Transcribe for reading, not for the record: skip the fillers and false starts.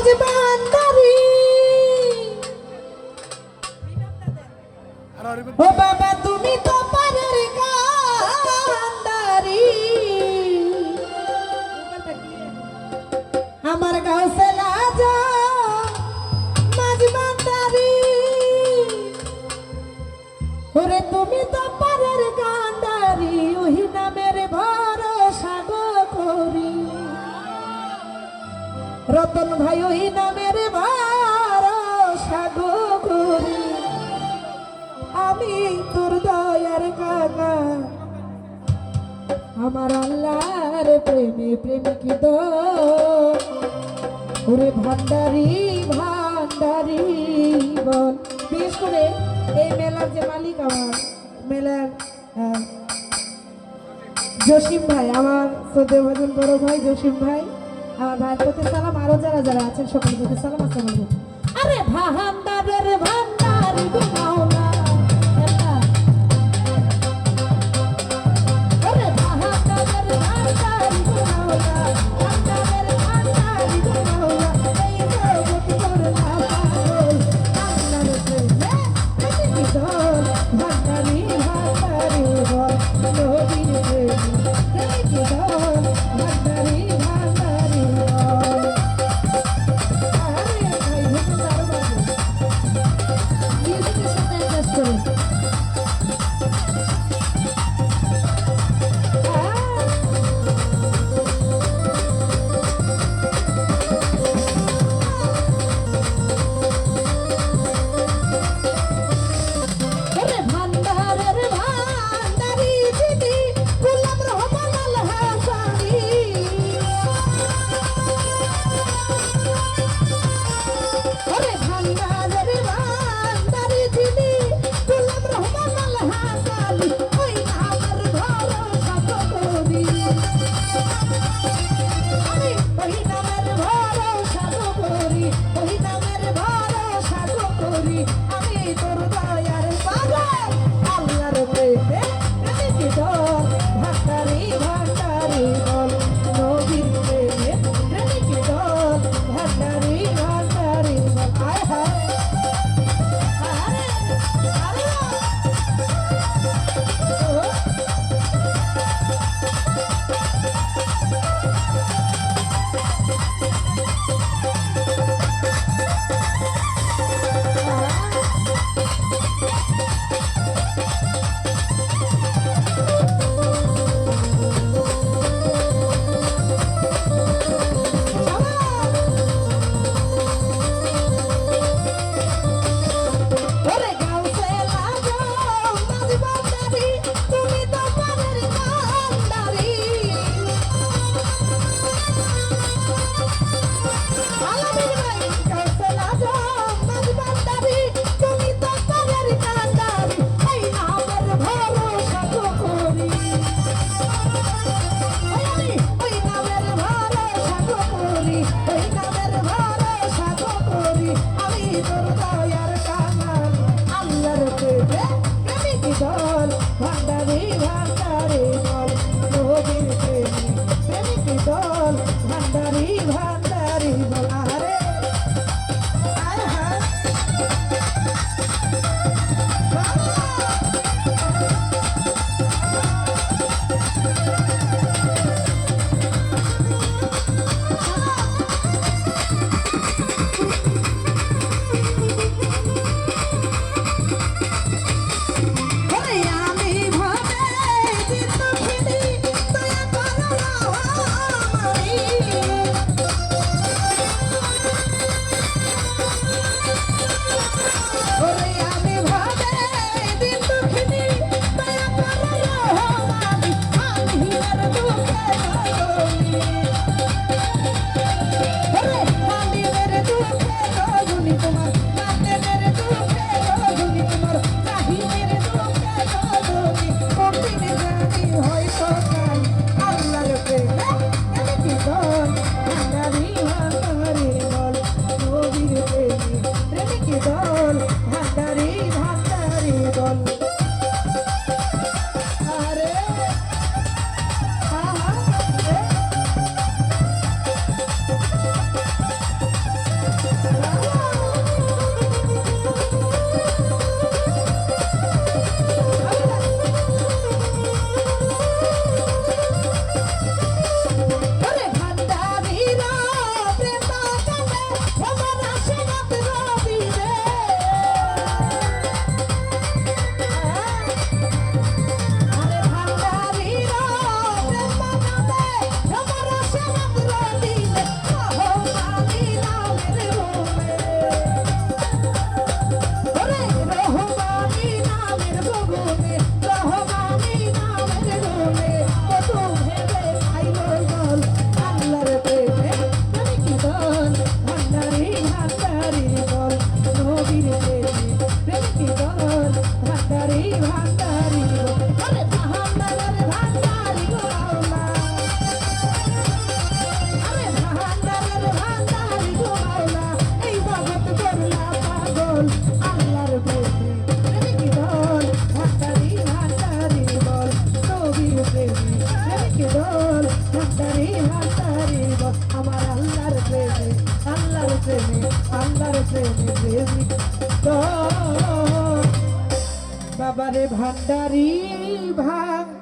মাঝ বান্দারি ও বাবা তুমি তো পারের কান্দারি আমার গাছে লাজা মাঝ বান্দারি ওরে তুমি তো পারের কান্দারি ওহি নামের ভরসা গো করি রতন ভাই ওই নামের ভরসা গো করি আমি তোর দয়ার কানা আমার আল্লাহর প্রেমে প্রেমিকিত ওরে ভান্ডারি ভান্ডারি বল। বিশেষ করে এই মেলার যে মালিক আমার মেলার জসিম ভাই, আমার শ্রদ্ধেয় ভজন বড় ভাই জসিম ভাই, আমার ভাইয়ের প্রতি সালাম, আরো যারা যারা আছেন সকলের প্রতি সালাম। আসসালামু আলাইকুম। আরে ভান্ডারের ভান্ডারি গো মাওলা, আরে ভান্ডারের ভান্ডারি গো মাওলা, ভান্ডারের ভান্ডারি গো মাওলা, এই জগৎ তোর না পাগল আল্লাহর প্রেমে প্রেমিক দল ভান্ডারি ভান্ডারি বল নবীর প্রেমে প্রেমিক দল ভান্ডারি ভান্ডারি বল। আরে ভাই ভজন আরো বাজে মিউজিকের সাথে ভান্ডারি ভান্ডারি বল আমার আল্লাহর প্রেমে আল্লাহর প্রেমে আল্লাহর প্রেমে প্রেমিক তো বাবারে ভান্ডারি ভান্ডারি